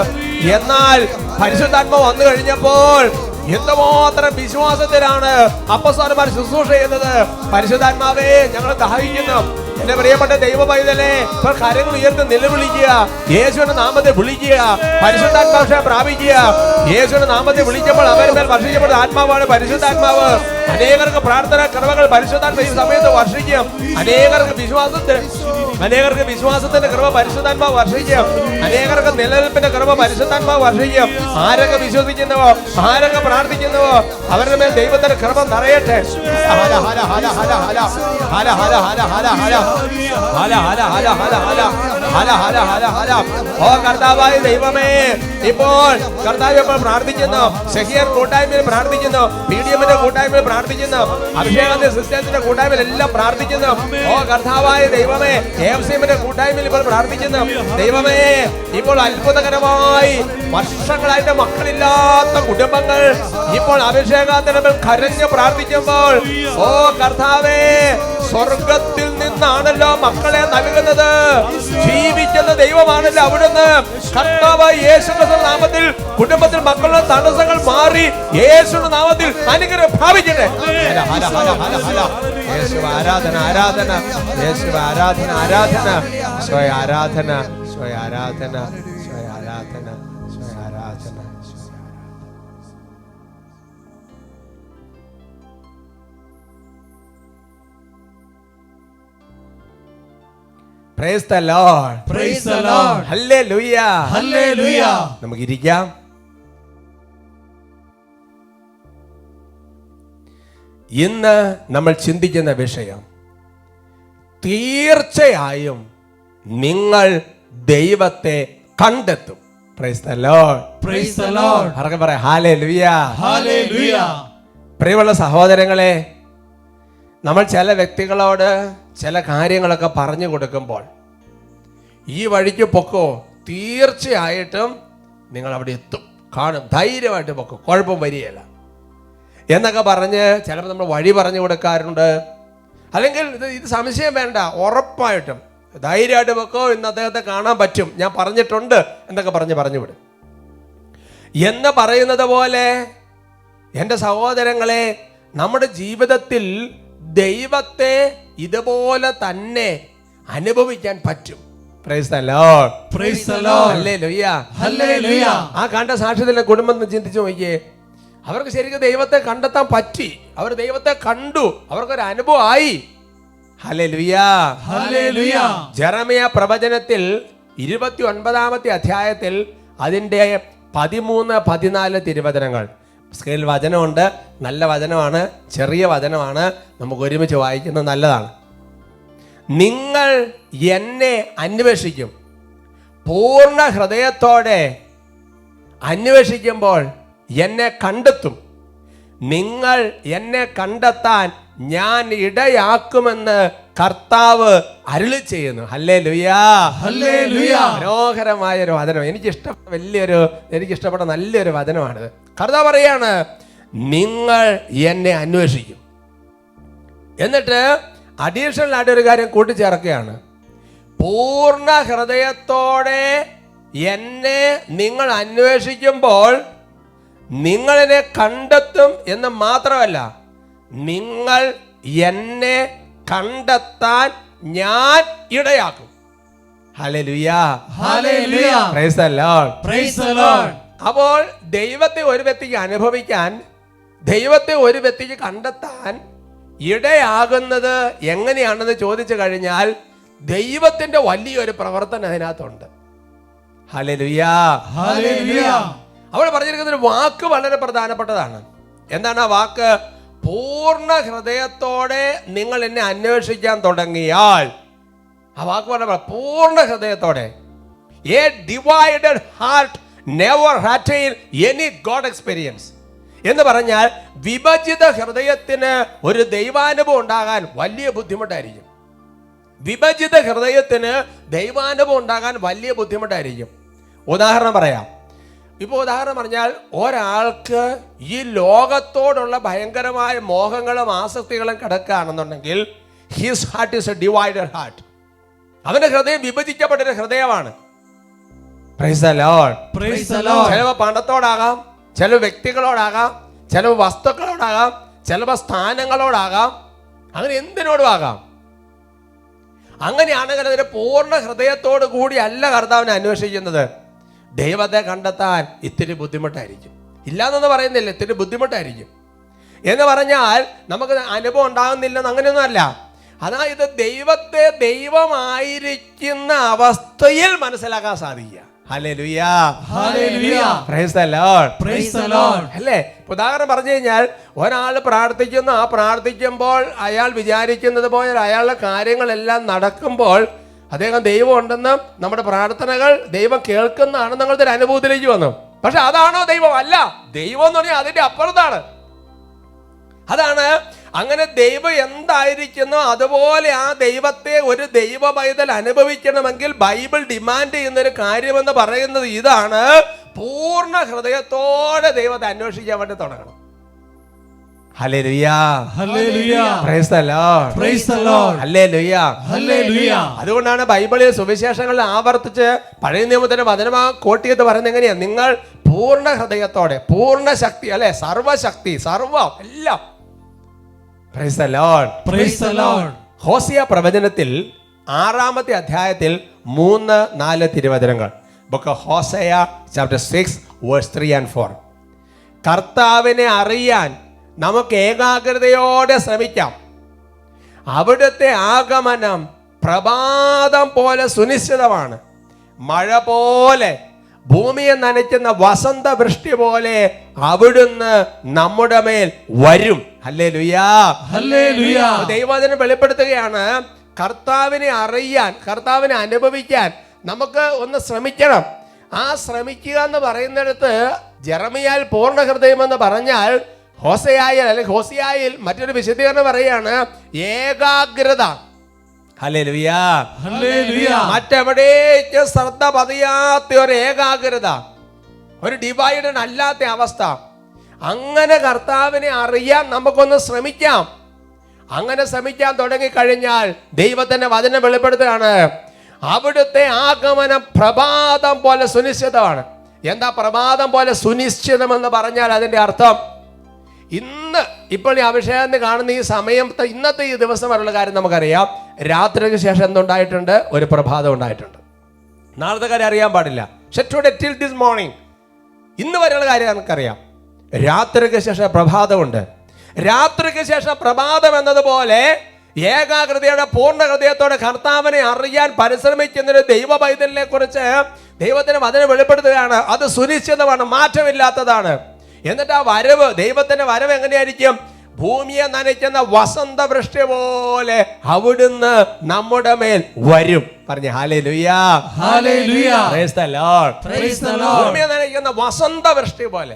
എന്നാൽ പരിശുദ്ധാത്മാവ് വന്നു കഴിഞ്ഞപ്പോൾ എന്തുമാത്രം വിശ്വാസത്തിലാണ് അപ്പസ്തോലന്മാർ ശുശ്രൂഷ ചെയ്യുന്നത്. പരിശുദ്ധാത്മാവേ, ഞങ്ങൾ ദാഹിക്കുന്നു. എന്റെ പ്രിയപ്പെട്ട ദൈവ പൈതലേ, ഇപ്പോൾ കരങ്ങൾ ഉയർത്തി നിലവിളിക്കുക. യേശുവിന്റെ നാമത്തെ വിളിക്കുക. പരിശുദ്ധാത്മാഭിഷേകം പ്രാപിക്കുക. യേശുവിന്റെ നാമത്തെ വിളിക്കുമ്പോൾ അവരുടെ മേൽ വർഷിക്കപ്പെടുന്ന ആത്മാവാണ് പരിശുദ്ധാത്മാവ്. അനേകർക്ക് പ്രാർത്ഥന കൃപകൾ പരിശുദ്ധാത്മ ഈ സമയത്ത് വർഷിക്കും. അനേകർക്ക് വിശ്വാസത്തിന്റെ കൃപ പരിശുദ്ധാത്മാവ് വർഷിക്കും. അനേകർക്ക് നിലനിൽപ്പിന്റെ കൃപ പരിശുദ്ധാത്മാവ് വർഷിക്കും. ആരൊക്കെ വിശ്വസിക്കുന്നുവോ, ആരൊക്കെ പ്രാർത്ഥിക്കുന്നുവോ, അവരുടെ മേൽ ദൈവത്തിന്റെ കൃപ നിറയട്ടെ. ഹല ഹല ഹല ഹല ഹല ഹല ഹല ഹല ഹല ഹല ഹല ഹല ഹല ഹല ഹല ഹല ഹല ഹല. ഓ കർത്താവായ ദൈവമേ, ഇപ്പോൾ കർത്താവ് ഇപ്പോൾ പ്രാർത്ഥിക്കുന്നു. ഷെഹിയർ കൂട്ടായ്മയിൽ പ്രാർത്ഥിക്കുന്നു. PDMന്റെ കൂട്ടായ്മയിൽ പ്രാർത്ഥിക്കുന്നു. അഭിഷേകത്തിന്റെ സിസ്റ്റത്തിന്റെ കൂട്ടായ്മയിൽ എല്ലാം പ്രാർത്ഥിക്കുന്നു. ഓ കർത്താവായ ദൈവമേ, AFCന്റെ കൂട്ടായ്മയിൽ ഇപ്പോൾ പ്രാർത്ഥിക്കുന്നു. ദൈവമേ, ഇപ്പോൾ അത്ഭുതകരമായി വർഷങ്ങളായിട്ട് മക്കളില്ലാത്ത കുടുംബങ്ങൾ ഇപ്പോൾ അഭിഷേകത്തിന് മേൽ കരഞ്ഞ് പ്രാർത്ഥിക്കുമ്പോൾ ഓ കർത്താവേ, സ്വർഗത്തിൽ നിന്നാണല്ലോ മക്കളെ നൽകുന്നത്. ജീവിക്കുന്ന ദൈവമാണല്ലോ അവിടുന്ന്. കർത്താവായ യേശുവിന്റെ നാമത്തിൽ കുടുംബത്തിൽ മക്കളുടെ തടസ്സങ്ങൾ മാറി യേശുവിന്റെ നാമത്തിൽ അനുഗ്രഹം പ്രാപിക്കട്ടെ. യേശുവ ആരാധന ആരാധന, യേശുവ ആരാധന ആരാധന, സ്വയ ആരാധന സ്വയ ആരാധന സ്വയ ആരാധന സ്വയ ആരാധന. Praise the Lord. Praise the Lord. Hallelujah. Hallelujah. നമുക്ക് ഇരിക്കാം. ഇന്ന് നമ്മൾ ചിന്തിക്കുന്ന വിഷയം, തീർച്ചയായും നിങ്ങൾ ദൈവത്തെ കണ്ടെത്തും. Price the Lord. Praise the Lord. ആരൊക്കെ പറയാം ഹല്ലേലൂയ. Hallelujah. പ്രിയമുള്ള സഹോദരങ്ങളെ, നമ്മൾ ചില വ്യക്തികളോട് ചില കാര്യങ്ങളൊക്കെ പറഞ്ഞു കൊടുക്കുമ്പോൾ, ഈ വഴിക്ക് പൊക്കോ, തീർച്ചയായിട്ടും നിങ്ങൾ അവിടെ എത്തും, കാണും, ധൈര്യമായിട്ട് പൊക്കോ, കുഴപ്പം വരികയില്ല എന്നൊക്കെ പറഞ്ഞ് ചിലപ്പോൾ നമ്മൾ വഴി പറഞ്ഞു കൊടുക്കാറുണ്ട്. അല്ലെങ്കിൽ ഇത് സംശയം വേണ്ട, ഉറപ്പായിട്ടും ധൈര്യമായിട്ട് പൊക്കോ, ഇന്ന് അദ്ദേഹത്തെ കാണാൻ പറ്റും, ഞാൻ പറഞ്ഞിട്ടുണ്ട് എന്നൊക്കെ പറഞ്ഞു വിടും. എന്ന് പറയുന്നത് പോലെ എൻ്റെ സഹോദരങ്ങളെ, നമ്മുടെ ജീവിതത്തിൽ ദൈവത്തെ ഇതുപോലെ തന്നെ അനുഭവിക്കാൻ പറ്റും. Price the Lord. Praise the Lord. Hallelujah. Hallelujah. ആ കണ്ട സാക്ഷ്യത്തിലെ കുടുംബം ചിന്തിച്ചു നോക്കിയേ, അവർക്ക് ശരിക്കും ദൈവത്തെ കണ്ടെത്താൻ പറ്റി, അവർ ദൈവത്തെ കണ്ടു, അവർക്കൊരു അനുഭവമായി. ഹല്ലേലൂയ. Hallelujah. ജെറമിയ പ്രവചനത്തിൽ 29-ാമത്തെ അധ്യായത്തിൽ അതിൻ്റെ 13-14 തിരുവചനങ്ങൾ, സ്കെയിൽ വചനമുണ്ട്, നല്ല വചനമാണ്, ചെറിയ വചനമാണ്, നമുക്ക് ഒരുമിച്ച് വായിക്കുന്നത് നല്ലതാണ്. നിങ്ങൾ എന്നെ അന്വേഷിക്കും, പൂർണ്ണ ഹൃദയത്തോടെ അന്വേഷിക്കുമ്പോൾ എന്നെ കണ്ടെത്തും. നിങ്ങൾ എന്നെ കണ്ടെത്താൻ ഞാൻ ഇടയാക്കുമെന്ന് കർത്താവ് അരുളി ചെയ്യുന്നു. ഹല്ലേലൂയാ. ഹല്ലേലൂയാ. മനോഹരമായ ഒരു വചനം, എനിക്കിഷ്ടപ്പെട്ട നല്ലൊരു വചനമാണിത്. കർത്താവ് പറയാണ്, നിങ്ങൾ എന്നെ അന്വേഷിക്കും. എന്നിട്ട് അഡീഷണൽ ആയിട്ട് ഒരു കാര്യം കൂട്ടിച്ചേർക്കുകയാണ്, പൂർണ്ണ ഹൃദയത്തോടെ എന്നെ നിങ്ങൾ അന്വേഷിക്കുമ്പോൾ നിങ്ങളെന്നെ കണ്ടെത്തും എന്ന് മാത്രമല്ല, നിങ്ങൾ എന്നെ കണ്ടെത്താൻ ഞാൻ ഇടയാക്കും. ഹല്ലേലൂയാ. Hallelujah. Price the Lord. Praise the Lord. അപ്പോൾ ദൈവത്തെ ഒരു വ്യക്തിക്ക് അനുഭവിക്കാൻ, ദൈവത്തെ ഒരു വ്യക്തിക്ക് കണ്ടെത്താൻ ഇടയാകുന്നത് എങ്ങനെയാണെന്ന് ചോദിച്ചു കഴിഞ്ഞാൽ, ദൈവത്തിന്റെ വലിയൊരു പ്രവർത്തനം അതിനകത്തുണ്ട്. ഹല്ലേലൂയാ. Hallelujah. അവിടെ പറഞ്ഞിരിക്കുന്ന ഒരു വാക്ക് വളരെ പ്രധാനപ്പെട്ടതാണ്. എന്താണ് ആ വാക്ക്? പൂർണ്ണ ഹൃദയത്തോടെ നിങ്ങൾ എന്നെ അന്വേഷിക്കാൻ തുടങ്ങിയാൽ. ആ വാക്ക് പറഞ്ഞ പൂർണ്ണ ഹൃദയത്തോടെ. A divided heart never had any God experience എന്ന് പറഞ്ഞാൽ, വിഭജിത ഹൃദയത്തിന് ഒരു ദൈവാനുഭവം ഉണ്ടാകാൻ വലിയ ബുദ്ധിമുട്ടായിരിക്കും. വിഭജിത ഹൃദയത്തിന് ദൈവാനുഭവം ഉണ്ടാകാൻ വലിയ ബുദ്ധിമുട്ടായിരിക്കും. ഉദാഹരണം പറയാം. ഇപ്പോൾ ഉദാഹരണം പറഞ്ഞാൽ, ഒരാൾക്ക് ഈ ലോകത്തോടുള്ള ഭയങ്കരമായ മോഹങ്ങളും ആസക്തികളും കിടക്കുകയാണെന്നുണ്ടെങ്കിൽ, his heart is a divided heart. അവന്റെ ഹൃദയം വിഭജിക്കപ്പെട്ടൊരു ഹൃദയമാണ്. Praise the Lord. Praise the Lord. ചിലപ്പോൾ പണത്തോടാകാം, ചില വ്യക്തികളോടാകാം, ചില വസ്തുക്കളോടാകാം, ചിലപ്പോൾ സ്ഥാനങ്ങളോടാകാം, അങ്ങനെ എന്തിനോടും ആകാം. അങ്ങനെയാണെങ്കിൽ അതിന് പൂർണ്ണ ഹൃദയത്തോടു കൂടി അല്ല കർത്താവിനെ അന്വേഷിക്കുന്നത്. ദൈവത്തെ കണ്ടെത്താൻ ഇത്തിരി ബുദ്ധിമുട്ടായിരിക്കും. ഇല്ലാന്നൊന്നും പറയുന്നില്ല, ഇത്തിരി ബുദ്ധിമുട്ടായിരിക്കും. എന്ന് പറഞ്ഞാൽ നമുക്ക് അനുഭവം ഉണ്ടാകുന്നില്ലെന്ന് അങ്ങനെയൊന്നും അല്ല. അതായത് ദൈവത്തെ ദൈവമായിരിക്കുന്ന അവസ്ഥയിൽ മനസ്സിലാക്കാൻ സാധിക്കുക. ഹല്ലേലൂയാ. Hallelujah. Price the Lord. Praise the Lord. അല്ലേ? ഉദാഹരണം പറഞ്ഞു കഴിഞ്ഞാൽ, ഒരാൾ പ്രാർത്ഥിക്കുന്നു, ആ പ്രാർത്ഥിക്കുമ്പോൾ അയാൾ വിചാരിക്കുന്നത് പോലെ അയാളുടെ കാര്യങ്ങളെല്ലാം നടക്കുമ്പോൾ അദ്ദേഹം ദൈവം ഉണ്ടെന്നും നമ്മുടെ പ്രാർത്ഥനകൾ ദൈവം കേൾക്കുന്നതാണെന്ന് ഞങ്ങളുടെ ഒരു അനുഭവത്തിലേക്ക് വന്നു. പക്ഷെ അതാണോ ദൈവം? അല്ല. ദൈവം എന്ന് പറഞ്ഞാൽ അതിന്റെ അപ്പുറത്താണ്. അതാണ് അങ്ങനെ ദൈവം എന്തായിരിക്കുന്നു അതുപോലെ ആ ദൈവത്തെ ഒരു ദൈവ പൈതൽ അനുഭവിക്കണമെങ്കിൽ ബൈബിൾ ഡിമാൻഡ് ചെയ്യുന്നൊരു കാര്യമെന്ന് പറയുന്നത് ഇതാണ്: പൂർണ്ണ ഹൃദയത്തോടെ ദൈവത്തെ അന്വേഷിക്കാൻ വേണ്ടി തുടങ്ങണം. ഹല്ലേലൂയാ. Hallelujah. Price the Lord. Praise the Lord. Hallelujah. Hallelujah. അതുകൊണ്ടാണ് ബൈബിളിൽ സുവിശേഷങ്ങളിൽ ആവർത്തിച്ച് പഴയ നിയമത്തിന്റെ വചനമാ കോട്ട് ചെയ്ത് പറയുന്നത് എങ്ങനെയാ? നിങ്ങൾ പൂർണ്ണ ഹൃദയത്തോടെ, പൂർണ്ണ ശക്തി, അല്ലെ, സർവശക്തി, സർവം എല്ലാം. Praise the Lord. Praise the Lord. Hosea പ്രവചനത്തിൽ 6-ാമത്തെ അധ്യായത്തിൽ 3-4 തിരുവചനങ്ങൾ. Book of Hosea chapter 6 verse 3 and 4. കർത്താവിനെ അറിയാൻ നമുക്ക് ഏകാഗ്രതയോടെ ശ്രമിക്കാം. അവിടുത്തെ ആഗമനം പ്രഭാതം പോലെ സുനിശ്ചിതമാണ്. മഴ പോലെ ഭൂമിയെ നനയ്ക്കുന്ന വസന്തവൃഷ്ടി പോലെ അവിടുന്ന് നമ്മുടെ മേൽ വരും. ഹല്ലേലൂയാ, ഹല്ലേലൂയ. ദൈവവചനം വെളിപ്പെടുത്തുകയാണ്, കർത്താവിനെ അറിയാൻ, കർത്താവിനെ അനുഭവിക്കാൻ നമുക്ക് ഒന്ന് ശ്രമിക്കണം. ആ ശ്രമിക്കുക എന്ന് പറയുന്നിടത്ത് ജെറമിയാൽ പൂർണ്ണ ഹൃദയം എന്ന് പറഞ്ഞാൽ ഹോസയായിൽ അല്ലെങ്കിൽ ഹോസിയായിൽ മറ്റൊരു വിശദീകരണം പറയാണ് ഏകാഗ്രത. Hallelujah, hallelujah. മറ്റെവിടേക്ക് ശ്രദ്ധ പതിയാത്ത ഒരു ഏകാഗ്രത, ഒരു ഡിവൈഡഡ് അല്ലാത്ത അവസ്ഥ. അങ്ങനെ കർത്താവിനെ അറിയാൻ നമുക്കൊന്ന് ശ്രമിക്കാം. അങ്ങനെ ശ്രമിക്കാൻ തുടങ്ങിക്കഴിഞ്ഞാൽ ദൈവത്തിന്റെ വചനം വെളിപ്പെടുത്തുകയാണ്, അവിടുത്തെ ആഗമനം പ്രഭാതം പോലെ സുനിശ്ചിതമാണ്. എന്താ പ്രഭാതം പോലെ സുനിശ്ചിതമെന്ന് പറഞ്ഞാൽ അതിന്റെ അർത്ഥം, ഇന്ന് ഇപ്പോൾ ഈ അഭിഷേകം കാണുന്ന ഈ സമയം, ഇന്നത്തെ ഈ ദിവസം വരെയുള്ള കാര്യം നമുക്കറിയാം. രാത്രിക്ക് ശേഷം എന്തുണ്ടായിട്ടുണ്ട്? ഒരു പ്രഭാതം ഉണ്ടായിട്ടുണ്ട്. നാളത്തെ കാര്യം അറിയാൻ പാടില്ല. പക്ഷെ ടുഡേ ടിൽ ദിസ് മോർണിംഗ്, ഇന്ന് വരെയുള്ള കാര്യം നമുക്കറിയാം. രാത്രിക്ക് ശേഷം പ്രഭാതമുണ്ട്. രാത്രിക്ക് ശേഷം പ്രഭാതം എന്നതുപോലെ ഏകാഗ്രതയുടെ പൂർണ്ണ ഹൃദയത്തോടെ കർത്താവിനെ അറിയാൻ പരിശ്രമിക്കുന്നൊരു ദൈവ പൈതലിനെ കുറിച്ച് ദൈവത്തിന് വചനം വെളിപ്പെടുത്തുകയാണ്. അത് സുനിശ്ചിതമാണ്, മാറ്റമില്ലാത്തതാണ്. എന്നിട്ട് ആ വരവ്, ദൈവത്തിന്റെ വരവ് എങ്ങനെയായിരിക്കും? ഭൂമിയെ നനയ്ക്കുന്ന വസന്തവൃഷ്ടി പോലെ അവിടുന്ന് നമ്മുടെ മേൽ വരും. പറഞ്ഞു ഹല്ലേലൂയ, ഹല്ലേലൂയ. Praise the Lord. Praise the Lord. ഭൂമിയെ നനയ്ക്കുന്ന വസന്തവൃഷ്ടി പോലെ.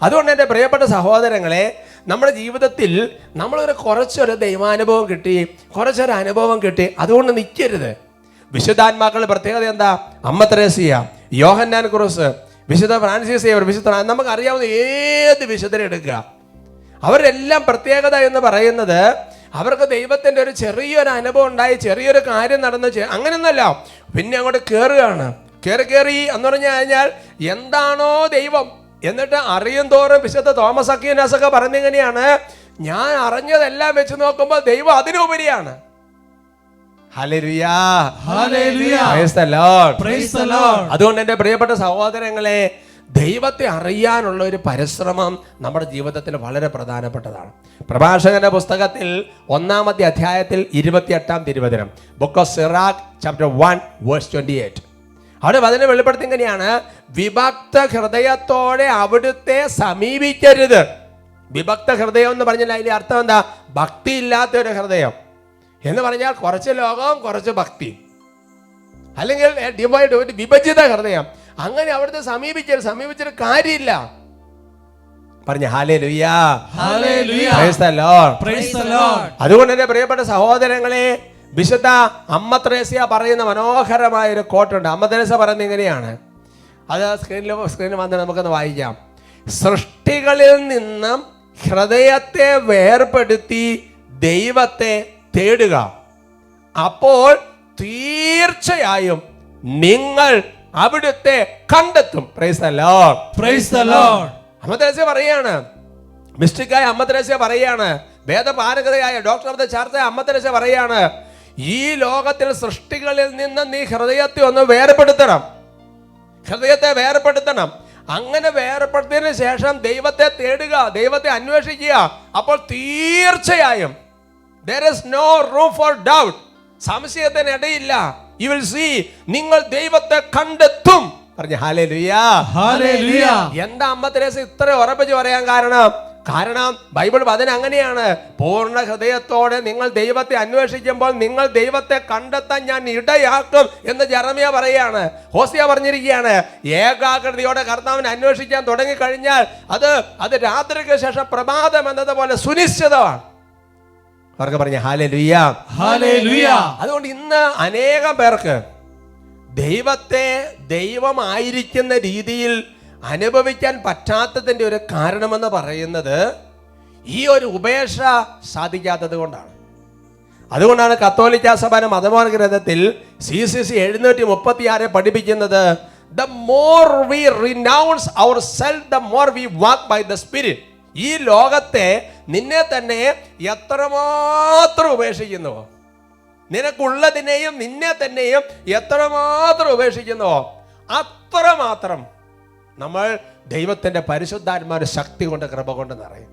അതുകൊണ്ട് എൻ്റെ പ്രിയപ്പെട്ട സഹോദരങ്ങളെ, നമ്മുടെ ജീവിതത്തിൽ നമ്മളൊരു കുറച്ചൊരു ദൈവാനുഭവം കിട്ടി, കുറച്ചൊരു അനുഭവം കിട്ടി, അതുകൊണ്ട് നിൽക്കരുത്. വിശുദ്ധാത്മാക്കളുടെ പ്രത്യേകത എന്താ? അമ്മ തെരേസ്യ, യോഹന്നാൻ ക്രൂസ്, വിശുദ്ധ ഫ്രാൻസിസ് സേവ്യർ, വിശുദ്ധ നമുക്ക് അറിയാവുന്ന ഏത് വിശുദ്ധരെ എടുക്കുക, അവരെല്ലാം പ്രത്യേകത എന്ന് പറയുന്നത് അവർക്ക് ദൈവത്തിന്റെ ഒരു ചെറിയൊരു അനുഭവം ഉണ്ടായി, ചെറിയൊരു കാര്യം നടന്ന്, അങ്ങനെയൊന്നല്ല, പിന്നെ അങ്ങോട്ട് കയറുകയാണ്. കയറി എന്ന് പറഞ്ഞു കഴിഞ്ഞാൽ എന്താണോ ദൈവം, എന്നിട്ട് അറിയും തോറും വിശുദ്ധ തോമസ് അക്വീനാസ് ഒക്കെ പറഞ്ഞെങ്ങനെയാണ്, ഞാൻ അറിഞ്ഞതെല്ലാം വെച്ച് നോക്കുമ്പോൾ ദൈവം അതിനുപരിയാണ്. ഹല്ലേലൂയ, ഹല്ലേലൂയ. Praise the Lord. Praise the Lord. അതുകൊണ്ട് എൻ്റെ പ്രിയപ്പെട്ട സഹോദരങ്ങളെ, ദൈവത്തെ അറിയാനുള്ള ഒരു പരിശ്രമം നമ്മുടെ ജീവിതത്തിൽ വളരെ പ്രധാനപ്പെട്ടതാണ്. പ്രഭാഷകന്റെ പുസ്തകത്തിൽ 1-ാമത്തെ അധ്യായത്തിൽ 28-ാം തിരുവചനം, ബുക്ക് ഓഫ് സിറാഖ് ചാപ്റ്റർ 1:28, അവിടെ വചനം വെളിപ്പെടുത്തി ഇങ്ങനെയാണ്, വിഭക്ത ഹൃദയത്തോടെ അവിടുത്തെ സമീപിക്കരുത്. വിഭക്ത ഹൃദയം എന്ന് പറഞ്ഞാൽ അതിന്റെ അർത്ഥം എന്താ? ഭക്തി ഇല്ലാത്ത ഒരു ഹൃദയം എന്ന് പറഞ്ഞാൽ കുറച്ച് ലോകം കുറച്ച് ഭക്തി, അല്ലെങ്കിൽ ഡിവൈഡ്, ഒരു വിഭജിത ഹൃദയം. അങ്ങനെ അവിടുത്തെ സമീപിച്ചിട്ട് കാര്യമില്ല. പറഞ്ഞ ഹല്ലേലൂയ, ഹല്ലേലൂയ. Praise the Lord. Praise the Lord. അതുകൊണ്ട് എൻ്റെ പ്രിയപ്പെട്ട സഹോദരങ്ങളെ, വിശുദ്ധ അമ്മ ത്രേസ്യ പറയുന്ന മനോഹരമായ ഒരു കോട്ടുണ്ട്. അമ്മ ത്രേസ്യ പറയുന്നത് എങ്ങനെയാണ്? അത് സ്ക്രീനിൽ വന്ന് നമുക്കൊന്ന് വായിക്കാം. സൃഷ്ടികളിൽ നിന്നും ഹൃദയത്തെ വേർപെടുത്തി ദൈവത്തെ തേടുക, അപ്പോൾ തീർച്ചയായും നിങ്ങൾ അവിടുത്തെ കണ്ടെത്തും. Price the Lord. Praise the Lord. അമ്മ ത്രേസ്യ പറയാണ്, മിസ്റ്റിക്കായ അമ്മ ത്രേസ്യ പറയാണ്, വേദപാരകതയായ ഡോക്ടർ ഓഫ് ദ ചർച്ച അമ്മ ത്രേസ്യ പറയാണ്, ഈ ലോകത്തിൽ സൃഷ്ടികളിൽ നിന്ന് നീ ഹൃദയത്തെ ഒന്ന് വേർപെടുത്തണം, ഹൃദയത്തെ വേർപെടുത്തണം. അങ്ങനെ വേർപെടുത്തിയതിനു ശേഷം ദൈവത്തെ തേടുക, ദൈവത്തെ അന്വേഷിക്കുക, അപ്പോൾ തീർച്ചയായും there is no room for doubt, സംശയത്തിന് ഇടയില്ല. You will see, നിങ്ങൾ ദൈവത്തെ കണ്ടെത്തും. പറഞ്ഞു ഹല്ലേലൂയ, ഹല്ലേലൂയ. എന്താ അമ്മ ത്രേസ്യ ഇത്ര ഉറപ്പിച്ച് പറയാൻ കാരണം ബൈബിൾ വചനം അങ്ങനെയാണ്, പൂർണ്ണ ഹൃദയത്തോടെ നിങ്ങൾ ദൈവത്തെ അന്വേഷിക്കുമ്പോൾ നിങ്ങൾ ദൈവത്തെ കണ്ടെത്താൻ ഞാൻ ഇടയാക്കും എന്ന് ജെറമ്യ പറയാണ്. ഹോസിയ പറഞ്ഞിരിക്കുകയാണ്, ഏകാഗ്രതയോടെ കർത്താവിനെ അന്വേഷിക്കാൻ തുടങ്ങിക്കഴിഞ്ഞാൽ അത് രാത്രിക്ക് ശേഷം പ്രഭാതം എന്നതുപോലെ സുനിശ്ചിതമാണ്. അവർക്ക് പറഞ്ഞ ഹല്ലേലൂയ, ഹല്ലേലൂയ. അതുകൊണ്ട് ഇന്ന് അനേകം പേർക്ക് ദൈവത്തെ ദൈവമായിരിക്കുന്ന രീതിയിൽ അനുഭവിക്കാൻ പറ്റാത്തതിൻ്റെ ഒരു കാരണമെന്ന് പറയുന്നത് ഈ ഒരു ഉപേക്ഷ സാധിക്കാത്തത് കൊണ്ടാണ്. അതുകൊണ്ടാണ് കത്തോലിക്ക സഭയുടെ മതബോധന ഗ്രന്ഥത്തിൽ CCC 736 പഠിപ്പിക്കുന്നത്, the more we renounce ourselves, the more we walk by the Spirit. ഈ ലോകത്തെ നിന്നെ തന്നെ എത്രമാത്രം ഉപേക്ഷിക്കുന്നുവോ, നിനക്കുള്ളതിനെയും നിന്നെ തന്നെയും എത്രമാത്രം ഉപേക്ഷിക്കുന്നുവോ അത്രമാത്രം നമ്മൾ ദൈവത്തിൻ്റെ പരിശുദ്ധാത്മാവിന്റെ ശക്തി കൊണ്ട്, കൃപ കൊണ്ട് നിറയും.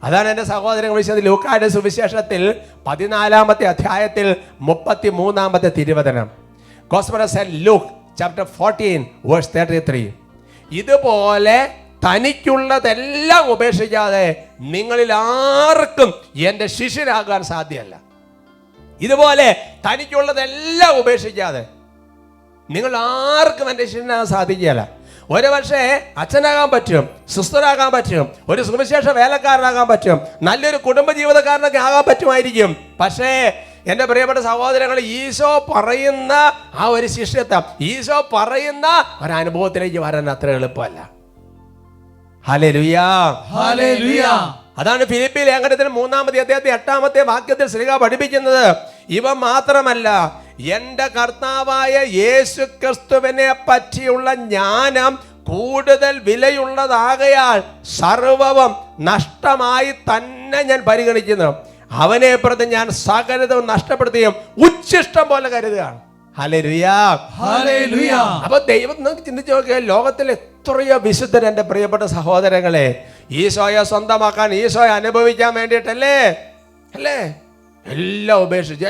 അതാണ് എൻ്റെ സഹോദരങ്ങൾ വിളിച്ചത്. ലൂക്കായുടെ സുവിശേഷത്തിൽ 14-ാമത്തെ അധ്യായത്തിൽ 33-ാമത്തെ തിരുവചനം, Gospel of St. Luke chapter 14 verse 33. ഇതുപോലെ തനിക്കുള്ളതെല്ലാം ഉപേക്ഷിക്കാതെ നിങ്ങളിൽ ആർക്കും എൻ്റെ ശിഷ്യനാകാൻ സാധ്യമല്ല. ഇതുപോലെ തനിക്കുള്ളതെല്ലാം ഉപേക്ഷിക്കാതെ നിങ്ങൾ ആർക്കും എൻ്റെ ശിഷ്യനാകാൻ സാധിക്കുകയില്ല. ഒരു പക്ഷേ അച്ഛനാകാൻ പറ്റും, സിസ്റ്ററാകാൻ പറ്റും, ഒരു സുവിശേഷ വേലക്കാരനാകാൻ പറ്റും, നല്ലൊരു കുടുംബ ജീവിതക്കാരനൊക്കെ ആകാൻ പറ്റുമായിരിക്കും. പക്ഷേ എൻ്റെ പ്രിയപ്പെട്ട സഹോദരങ്ങൾ, ഈശോ പറയുന്ന ആ ഒരു ശിഷ്യത്വം, ഈശോ പറയുന്ന ഒരനുഭവത്തിലേക്ക് വരാൻ അത്ര എളുപ്പമല്ല. Hallelujah, hallelujah. അതാണ് ഫിലിപ്പി ലേഖനത്തിന് 3-ാമത്തെ അധ്യായത്തിൽ 8-ാമത്തെ വാക്യത്തിൽ ശ്രീക പഠിപ്പിക്കുന്നത്. ഇവ മാത്രമല്ല, എൻ്റെ കർത്താവായ യേശു ക്രിസ്തുവിനെ പറ്റിയുള്ള ജ്ഞാനം കൂടുതൽ വിലയുള്ളതാകയാൽ സർവവും നഷ്ടമായി തന്നെ ഞാൻ പരിഗണിക്കുന്നു. അവനെ പ്രതി ഞാൻ സകലതും നഷ്ടപ്പെടുത്തുകയും ഉച്ഛിഷ്ടം പോലെ കരുതുകയാണ്. ഹല്ലേലൂയ, ഹല്ലേലൂയ. അപ്പൊ ദൈവം നിങ്ങൾക്ക് ചിന്തിച്ചു നോക്കിയാൽ ലോകത്തിൽ എത്രയോ വിശുദ്ധർ എൻ്റെ പ്രിയപ്പെട്ട സഹോദരങ്ങളെ ഈശോയെ സ്വന്തമാക്കാൻ, ഈശോയെ അനുഭവിക്കാൻ വേണ്ടിയിട്ടല്ലേ അല്ലേ എല്ലാം ഉപേക്ഷിച്ച്.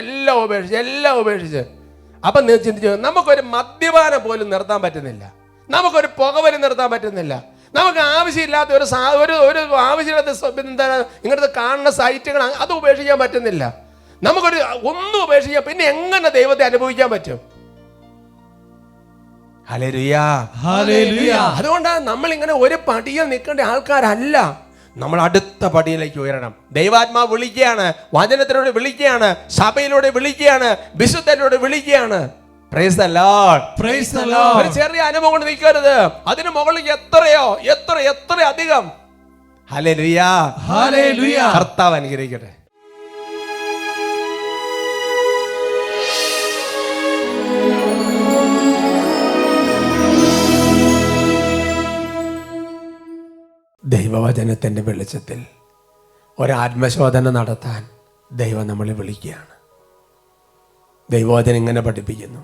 അപ്പൊ നിങ്ങൾ ചിന്തിച്ചു, നമുക്കൊരു മദ്യപാനം പോലും നിർത്താൻ പറ്റുന്നില്ല, നമുക്കൊരു പുകവലി നിർത്താൻ പറ്റുന്നില്ല, നമുക്ക് ആവശ്യമില്ലാത്ത ഒരു ആവശ്യമില്ലാത്ത എന്താണ് ഇങ്ങനത്തെ കാണുന്ന സൈറ്റുകൾ അത് ഉപേക്ഷിക്കാൻ പറ്റുന്നില്ല. നമുക്കൊരു ഒന്നും ഉപേക്ഷിക്കാം, പിന്നെ എങ്ങനെ ദൈവത്തെ അനുഭവിക്കാൻ പറ്റും? Hallelujah, hallelujah. അതുകൊണ്ടാണ് നമ്മൾ ഇങ്ങനെ ഒരു പടിയിൽ നിൽക്കേണ്ട ആൾക്കാരല്ല, നമ്മൾ അടുത്ത പടിയിലേക്ക് ഉയരണം. ദൈവാത്മാവ് വിളിക്കുകയാണ്, വചനത്തിലൂടെ വിളിക്കുകയാണ്, സഭയിലൂടെ വിളിക്കുകയാണ്, വിശുദ്ധരിലൂടെ വിളിക്കുകയാണ്. Price the Lord, praise the Lord. ഒരു ചെറിയ അനുഭവം കൊണ്ട് നിൽക്കരുത്, അതിന് മുകളിൽ എത്ര അധികം. Hallelujah, hallelujah. കർത്താവ് അനുഗ്രഹിക്കട്ടെ. ദൈവവചനത്തിൻ്റെ വെളിച്ചത്തിൽ ഒരാത്മശോധന നടത്താൻ ദൈവം നമ്മളെ വിളിക്കുകയാണ്. ദൈവവചനം ഇങ്ങനെ പഠിപ്പിക്കുന്നു,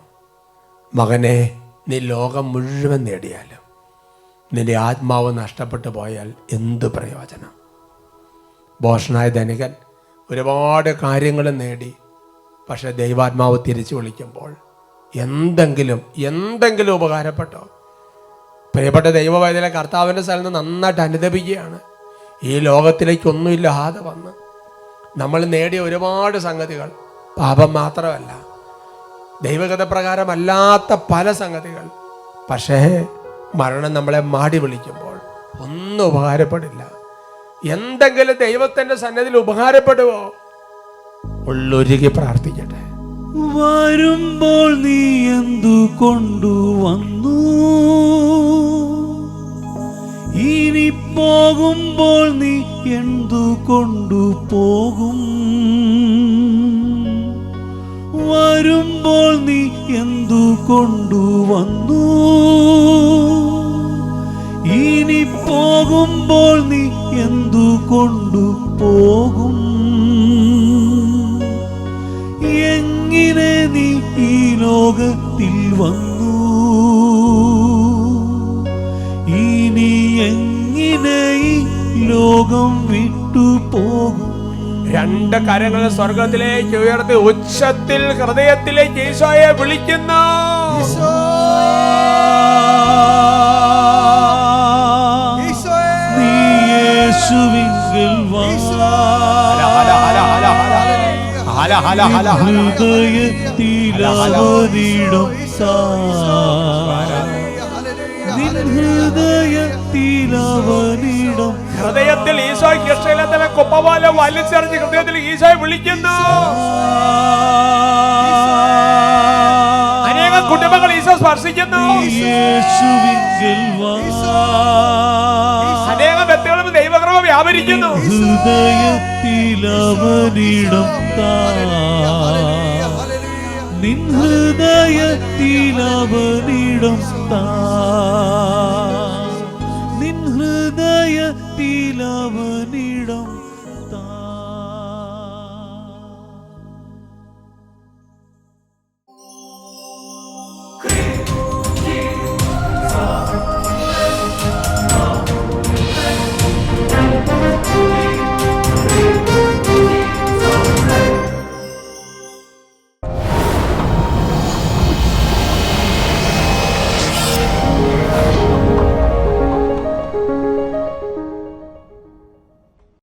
മകനെ, നീ ലോകം മുഴുവൻ നേടിയാലും നിന്റെ ആത്മാവ് നഷ്ടപ്പെട്ടു പോയാൽ എന്ത് പ്രയോജനം? ഭോഷനായ ധനികൻ ഒരുപാട് കാര്യങ്ങൾ നേടി, പക്ഷെ ദൈവാത്മാവ് തിരിച്ചു വിളിക്കുമ്പോൾ എന്തെങ്കിലും ഉപകാരപ്പെട്ടോ? പ്രിയപ്പെട്ട ദൈവവൈദ്യലെ കർത്താവിൻ്റെ സ്ഥലത്ത് നന്നായിട്ട് അനുദപിക്കുകയാണ്. ഈ ലോകത്തിലേക്കൊന്നുമില്ലാതെ വന്ന് നമ്മൾ നേടിയ ഒരുപാട് സംഗതികൾ, പാപം മാത്രമല്ല, ദൈവഗത പ്രകാരമല്ലാത്ത പല സംഗതികൾ, പക്ഷേ മരണം നമ്മളെ മാടി വിളിക്കുമ്പോൾ ഒന്നും ഉപകാരപ്പെടില്ല. എന്തെങ്കിലും ദൈവത്തിൻ്റെ സന്നിധിയിൽ ഉപകാരപ്പെടുവോ? ഉള്ളൊരുകി പ്രാർത്ഥിക്കട്ടെ. വരുമ്പോൾ നീ എന്തു കൊണ്ടുവന്നു, ഇനി പോകുമ്പോൾ നീ എന്തു കൊണ്ടുപോകും? വരുമ്പോൾ നീ എന്തു കൊണ്ടുവന്നു, ഇനി പോകുമ്പോൾ നീ എന്തു കൊണ്ടുപോകും? എങ്ങനെ നീ ഈ ലോകത്തിൽ വന്നു, ഇനി എങ്ങനെ ഈ ലോകം വിട്ടുപോകും? രണ്ട് കരങ്ങൾ സ്വർഗത്തിലേക്ക് ഉയർത്തി ഉച്ചത്തിൽ ഹൃദയത്തിലേക്ക് ഈശോയെ വിളിക്കുന്നു. നീ യേശുവിങ്കൽ വാ, ഹൃദയത്തിലവനിടം താ, നിൻ ഹൃദയത്തിലവനിടം. ഹൃദയത്തിൽ ഈശോയ്ക്ക് ഇഷ്ടമില്ലാത്ത കുപ്പ പോലെ വലിച്ചെറിഞ്ഞ് ഹൃദയത്തിൽ ഈശോയെ വിളിക്കുന്നു. അനേകം കുടുംബങ്ങൾ ഈശോ സ്പർശിക്കുന്നു. യേശുവിങ്കൽ വാ, അനേകം വ്യക്തികളും ദൈവകൃപ വ്യാപരിക്കുന്നു. ഹൃദയത്തിലവനിടം താ, നിൻ ഹൃദയത്തിലവനിടം താ.